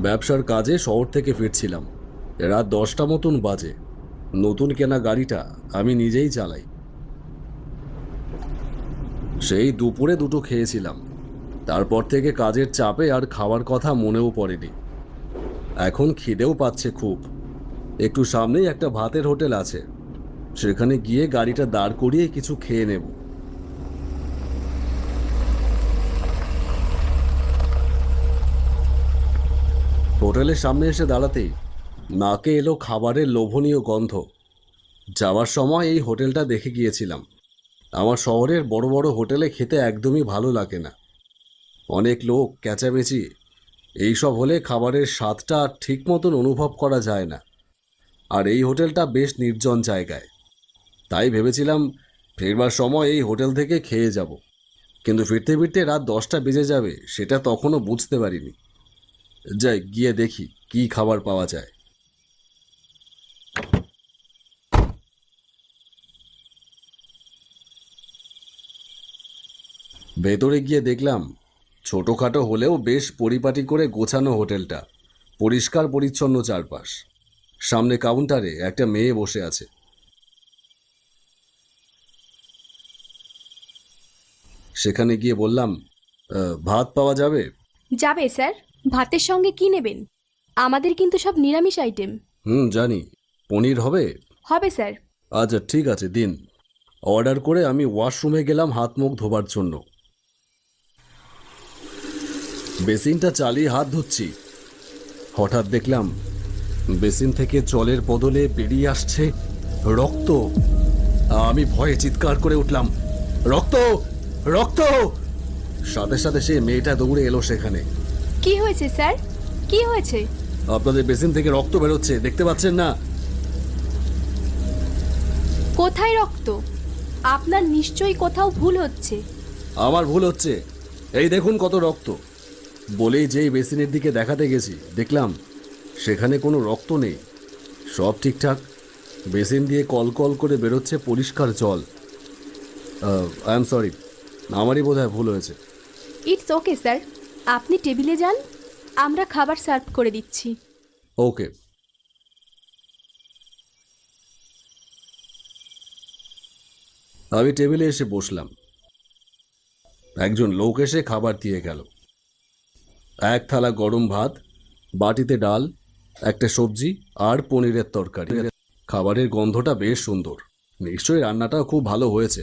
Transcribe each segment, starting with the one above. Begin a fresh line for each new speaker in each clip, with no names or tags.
ব্যবসার কাজে শহর থেকে ফিরছিলাম। রাত 10টা মতন বাজে। নতুন কেনা গাড়িটা আমি নিজেই চালাই। সেই দুপুরে দুটো খেয়েছিলাম। তারপর থেকে কাজের চাপে আর খাওয়ার কথা মনেও পড়েনি। এখন খিদেও পাচ্ছে খুব। একটু সামনেই একটা ভাতের হোটেল আছে, সেখানে গিয়ে গাড়িটা দাঁড় করিয়ে কিছু খেয়ে নেব। হোটেলের সামনে এসে দাঁড়াতেই নাকে এলো খাবারের লোভনীয় গন্ধ। যাওয়ার সময় এই হোটেলটা দেখে গিয়েছিলাম। আমার শহরের বড় বড় হোটেলে খেতে একদমই ভালো লাগে না। অনেক লোক, ক্যাচাবেচি, এইসব হলে খাবারের স্বাদটা ঠিক মতন অনুভব করা যায় না। আর এই হোটেলটা বেশ নির্জন জায়গায়, তাই ভেবেছিলাম ফেরবার সময় এই হোটেল থেকে খেয়ে যাব। কিন্তু ফিরতে ফিরতে রাত 10টা বেজে যাবে সেটা তখনও বুঝতে পারিনি। যাই গিয়ে দেখি কি খাবার পাওয়া যায়। ভেতরে গিয়ে দেখলাম ছোটোখাটো হলেও বেশ পরিপাটি করে গোছানো হোটেলটা। পরিষ্কার পরিচ্ছন্ন চারপাশ। সামনে কাউন্টারে একটা মেয়ে বসে আছে। সেখানে গিয়ে বললাম, ভাত পাওয়া যাবে?
যাবে স্যার। ভাতের সঙ্গে কি নেবেন? আমাদের কিন্তু সব নিরামিষ আইটেম।
জানি। পনির হবে?
হবে স্যার।
আচ্ছা ঠিক আছে, দিন। অর্ডার করে আমি ওয়াশরুমে গেলাম হাত মুখ ধোবার জন্য। বেসিনটা চালিয়ে হাত ধুচ্ছি, হঠাৎ দেখলাম বেসিন থেকে জলের বদলে বেরিয়ে আসছে রক্ত। আমি ভয়ে চিৎকার করে উঠলাম, রক্ত, রক্ত! সাথে সাথে সে মেয়েটা দৌড়ে এলো সেখানে।
কি হয়েছে স্যার? কি হয়েছে?
আপনাদের বেসিন থেকে রক্ত বেরোচ্ছে, দেখতে পাচ্ছেন না?
কোথায় রক্ত? আপনার নিশ্চয়ই কোথাও ভুল হচ্ছে।
আমার ভুল হচ্ছে? এই দেখুন কত রক্ত। বলেই যেই বেসিনের দিকে দেখাতে গেছি, দেখলাম সেখানে কোনো রক্ত নেই, সব ঠিকঠাক। বেসিন দিয়ে কল কল করে বেরোচ্ছে পরিষ্কার জল। আই এম সরি, আমারই বোধহয় ভুল হয়েছে।
ইটস ওকে স্যার, আপনি টেবিলে যান, আমরা খাবার সার্ভ করে দিচ্ছি।
ওকে। আমি টেবিলে এসে বসলাম। একজন লোক এসে খাবার দিয়ে গেল। এক থালা গরম ভাত, বাটিতে ডাল, একটা সবজি আর পনিরের তরকারি। খাবারের গন্ধটা বেশ সুন্দর, নিশ্চয়ই রান্নাটাও খুব ভালো হয়েছে।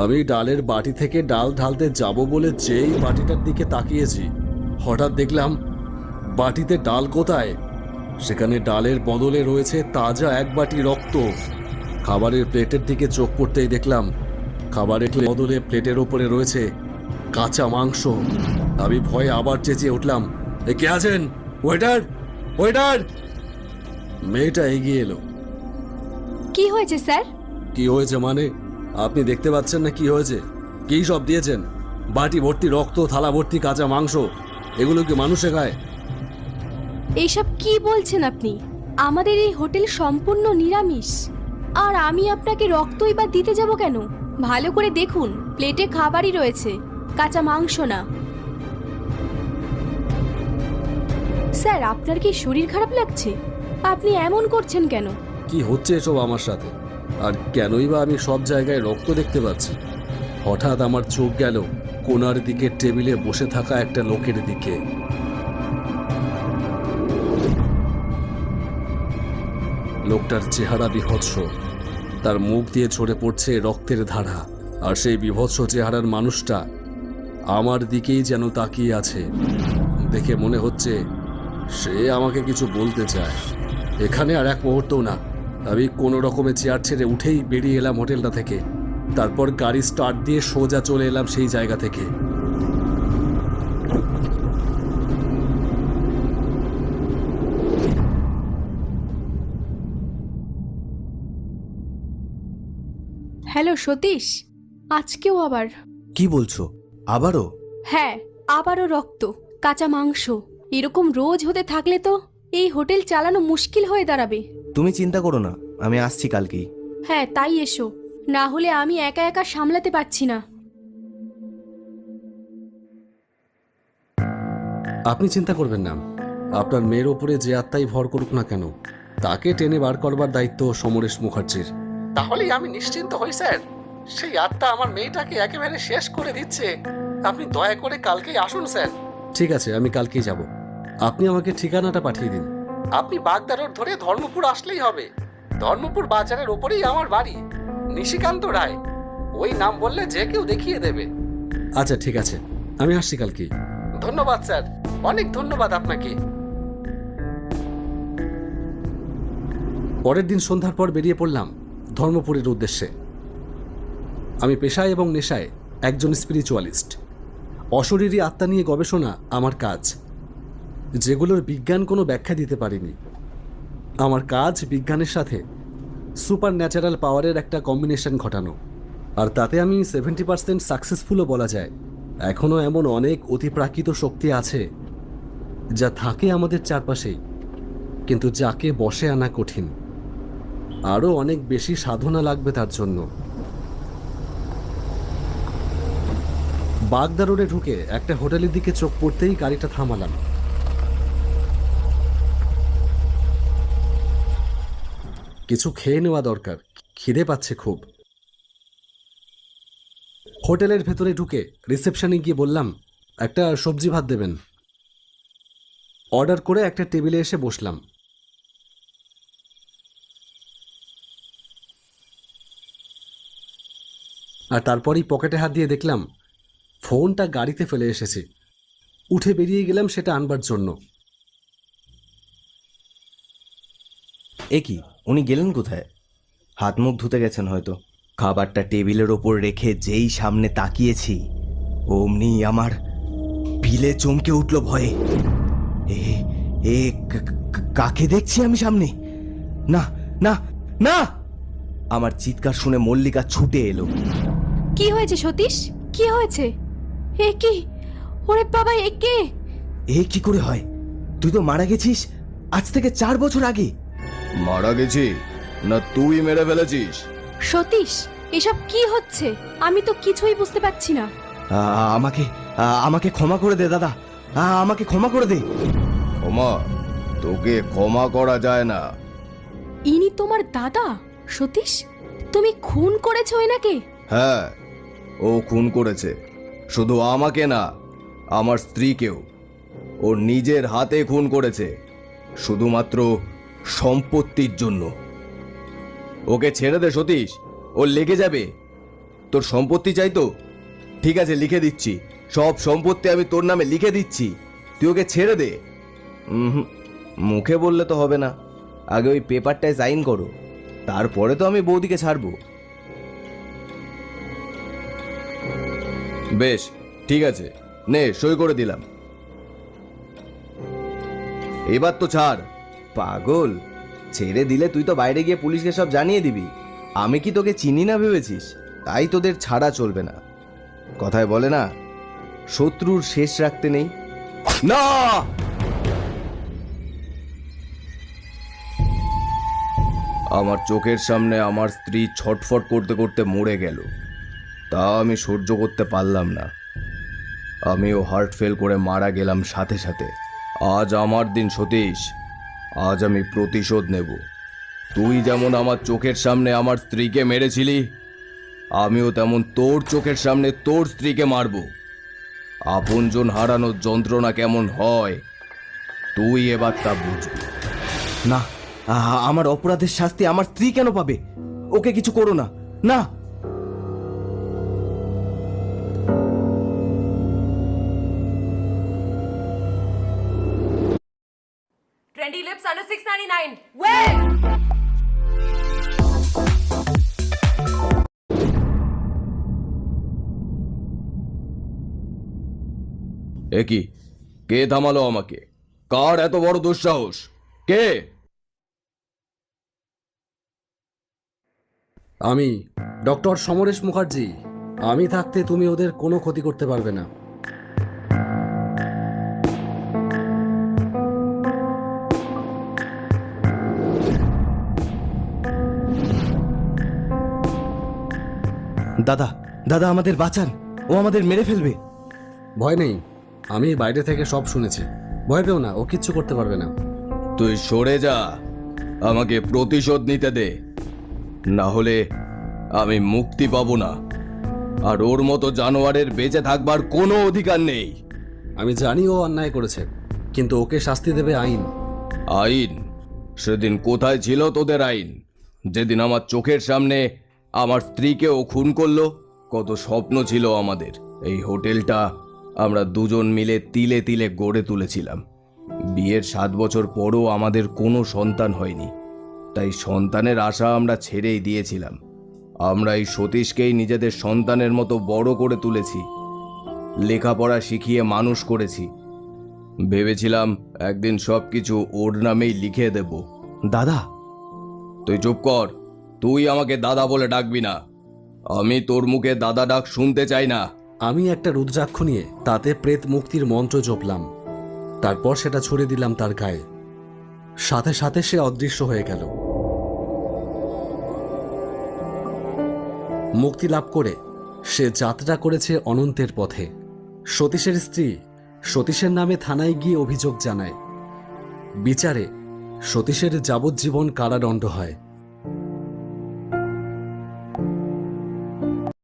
আমি ডালের বাটি থেকে ডাল ঢালতে যাব বলে যেই বাটিটার দিকে তাকিয়েছি, হঠাৎ দেখলাম বাটিতে ডাল কোথায়? সেখানে ডালের বদলে রয়েছে তাজা এক বাটি রক্ত। খাবারের প্লেটের দিকে চোখ পড়তেই দেখলাম খাবারের বদলে প্লেটের ওপরে রয়েছে কাঁচা মাংস। আমি ভয়ে আবার চেঁচিয়ে উঠলাম, এ কে আছেন? Waiter, waiter! মেয়েটা এগিয়ে এলো।
কি হয়েছে স্যার?
কি হয়েছে মানে? আপনি দেখতে পাচ্ছেন না কি হয়েছে? কি সব দিয়েছেন? বাটি ভর্তি রক্ত, থালা ভর্তি কাঁচা মাংস, এগুলো কি মানুষে খায়?
এইসব কি বলছেন আপনি? আমাদের এই হোটেল সম্পূর্ণ নিরামিষ। আর আমি আপনাকে রক্তই বা দিতে যাব কেন? ভালো করে দেখুন, প্লেটে খাবারই রয়েছে, কাঁচা মাংস না। স্যার, আপনার কি শরীর খারাপ লাগছে? আপনি এমন করছেন কেন?
কি হচ্ছে এসব আমার সাথে? আর কেনই বা আমি সব জায়গায় রক্ত দেখতে পাচ্ছি? হঠাৎ আমার চোখ গেল কোণার দিকে টেবিলে বসে থাকা একটা লোকের দিকে। লোকটার চেহারা বিভৎস, তার মুখ দিয়ে ঝরে পড়ছে রক্তের ধারা। আর সেই বিভৎস চেহারার মানুষটা আমার দিকেই যেন তাকিয়ে আছে। দেখে মনে হচ্ছে সে আমাকে কিছু বলতে চায়। এখানে আর এক মুহূর্তও না, আমি কোনো রকমে চেয়ার ছেড়ে উঠেই বেরিয়ে এলাম হোটেলটা থেকে। তারপর গাড়ি স্টার্ট দিয়ে সোজা চলে এলাম সেই জায়গা থেকে।
হ্যালো সতীশ, আজকেও আবার?
কি বলছো? আবারও?
হ্যাঁ, আবারও রক্ত, কাঁচা মাংস। এরকম রোজ হতে থাকলে তো এই হোটেল চালানো মুশকিল হয়ে দাঁড়াবে।
তুমি চিন্তা করো না, আমি আসছি কালকেই।
হ্যাঁ, তাই এসো, না হলে আমি একা একা সামলাতে পারছি না।
আপনি চিন্তা করবেন না, আপনার মেয়ের ওপরে যে আত্মাই ভর করুক না কেন, তাকে টেনে বার করবার দায়িত্ব সমরেশ মুখার্জির। তাহলেই আমি নিশ্চিন্ত হই স্যার। সেই আত্মা আমার মেয়েটাকে একেবারে শেষ করে দিচ্ছে। আপনি দয়া করে কালকেই আসুন স্যার। ঠিক আছে, আমি কালকেই যাব। আপনি আমাকে ঠিকানাটা পাঠিয়ে দিন। আপনি বাগদা রোড ধরে ধর্মপুর আসলেই হবে। ধর্মপুর বাজারের ওপরেই আমার বাড়ি, নিশিকান্ত রায়। ওই নাম বললে যে কেউ দেখিয়ে দেবে। আচ্ছা ঠিক আছে, আমি আসছি কালকেই। ধন্যবাদ স্যার, অনেক ধন্যবাদ আপনাকে। পরের দিন সন্ধ্যার পর বেরিয়ে পড়লাম ধর্মপুরের উদ্দেশ্যে। আমি পেশায় এবং নেশায় একজন স্পিরিচুয়ালিস্ট। অশরীরী আত্মা নিয়ে গবেষণা আমার কাজ, যেগুলোর বিজ্ঞান কোনো ব্যাখ্যা দিতে পারেনি। আমার কাজ বিজ্ঞানের সাথে সুপার ন্যাচারাল পাওয়ারের একটা কম্বিনেশন ঘটানো, আর তাতে আমি 70% সাকসেসফুলও বলা যায়। এখনও এমন অনেক অতিপ্রাকৃত শক্তি আছে যা থাকে আমাদের চারপাশেই, কিন্তু যাকে বশে আনা কঠিন। আরও অনেক বেশি সাধনা লাগবে তার জন্য। বাগদা রোডে ঢুকে একটা হোটেলের দিকে চোখ পড়তেই গাড়িটা থামালাম। কিছু খেয়ে নেওয়া দরকার, খিদে পাচ্ছে খুব। হোটেলের ভেতরে ঢুকে রিসেপশনে গিয়ে বললাম, একটা সবজি ভাত দেবেন। অর্ডার করে একটা টেবিলে এসে বসলাম। আর তারপরই পকেটে হাত দিয়ে দেখলাম ফোনটা গাড়িতে ফেলে এসেছি। উঠে বেরিয়ে গেলাম সেটা আনবার জন্য।
এ কি, উনি গেলেন কোথায়? হাত মুখ ধুতে গেছেন হয়তো। খাবারটা টেবিলের ওপর রেখে যেই সামনে তাকিয়েছি, অমনি আমার পিলে চমকে উঠল ভয়ে। এ এ কাকে দেখছি আমি সামনে? না না না! আমার চিৎকার শুনে মল্লিকা ছুটে এলো।
কি হয়েছে সতীশ? কি হয়েছে? এ কি? ওরে বাবা, এ কে?
এ কি করে হয়? তুই তো মারা গেছিস আজ থেকে 4 বছর আগে।
মারা গেছি না তুই মেরে ফেলেছিস?
সতীশ, এসব কি হচ্ছে? আমি তো কিছুই বুঝতে পারছি না।
আমাকে আমাকে ক্ষমা করে দে দাদা, আমাকে ক্ষমা করে দে।
ক্ষমা? তোকে ক্ষমা করা যায় না।
ইনি তোমার দাদা সতীশ? তুমি খুন করেছো এনাকে?
হ্যাঁ, ও খুন করেছে। শুধু আমাকে না, আমার স্ত্রীকেও। ও নিজের হাতে খুন করেছে, শুধুমাত্র সম্পত্তির জন্য। ওকে ছেড়ে দে সতীশ, ও লেগে যাবে। তোর সম্পত্তি চাই তো? ঠিক আছে, লিখে দিচ্ছি। সব সম্পত্তি আমি তোর নামে লিখে দিচ্ছি, তুই ওকে ছেড়ে দে।
মুখে বললে তো হবে না, আগে ওই পেপারটায় সাইন করো, তারপরে তো আমি বৌদিকে ছাড়বো।
বেশ, ঠিক আছে, নে সই করে দিলাম। এবার তো ছাড়।
পাগল, ছেড়ে দিলে তুই তো বাইরে গিয়ে পুলিশকে সব জানিয়ে দিবি। আমি কি তোকে চিনি না ভেবেছিস? তাই তোদের ছাড়া চলবে না। কথায় বলে না, শত্রুর শেষ রাখতে নেই।
না! আমার চোখের সামনে আমার স্ত্রী ছটফট করতে করতে মরে গেল, তা আমি সহ্য করতে পারলাম না। আমিও হার্ট ফেল করে মারা গেলাম সাথে সাথে। আজ আমার দিন সতীশ, আজ আমি প্রতিশোধ নেব। তুই যেমন আমার চোখের সামনে আমার স্ত্রীকে মেরেছিলি, আমিও তেমন তোর চোখের সামনে তোর স্ত্রীকে মারব। আপনজন হারানোর যন্ত্রণা কেমন হয় তুই এবার তা বুঝবি।
না, আমার অপরাধের শাস্তি আমার স্ত্রী কেন পাবে? ওকে কিছু করো না। না,
Trendy lips under 699. Where?
এ কি, কে থামালো আমাকে? কার এত বড় দুঃসাহস? কে?
আমি ডক্টর সমরেশ মুখার্জি। আমি থাকতে তুমি ওদের কোনো ক্ষতি করতে পারবে না।
দাদা দাদা, আমাদের বাঁচান, ও আমাদের মেরে ফেলবে।
ভয় নেই, আমি বাইরে থেকে সব শুনেছি। ভয় পেও না, ও কিচ্ছু করতে পারবে না।
তুই সরে যা, আমাকে প্রতিশোধ নিতে দে, না হলে আমি মুক্তি পাবো না। আর ওর মতো জানোয়ারের বেঁচে থাকবার কোনো অধিকার নেই।
আমি জানি ও অন্যায় করেছে, কিন্তু ওকে শাস্তি দেবে আইন।
আইন? সেদিন কোথায় ছিল তোদের আইন, যেদিন আমার চোখের সামনে আমার স্ত্রীকে ও খুন করলো? কত স্বপ্ন ছিল আমাদের, এই হোটেলটা আমরা দুজন মিলে তিলে তিলে গড়ে তুলেছিলাম। বিয়ের 7 বছর পরও আমাদের কোনো সন্তান হয়নি, তাই সন্তানের আশা আমরা ছেড়েই দিয়েছিলাম। আমরা এই সতীশকেই নিজেদের সন্তানের মতো বড় করে তুলেছি, লেখাপড়া শিখিয়ে মানুষ করেছি। ভেবেছিলাম একদিন সবকিছু ওর নামেই লিখে দেব।
দাদা,
তুই চুপ কর, তুই আমাকে দাদা বলে ডাকবি না। আমি তোর মুখে দাদা ডাক শুনতে চাই না।
আমি একটা রুদ্রাক্ষ নিয়ে তাতে প্রেত মুক্তির মন্ত্র জপলাম, তারপর সেটা ছুড়ে দিলাম তার গায়ে। সাথে সাথে সে অদৃশ্য হয়ে গেল। মুক্তি লাভ করে সে যাত্রা করেছে অনন্তের পথে। সতীশের স্ত্রী সতীশের নামে থানায় গিয়ে অভিযোগ জানায়। বিচারে সতীশের যাবজ্জীবন কারাদণ্ড হয়।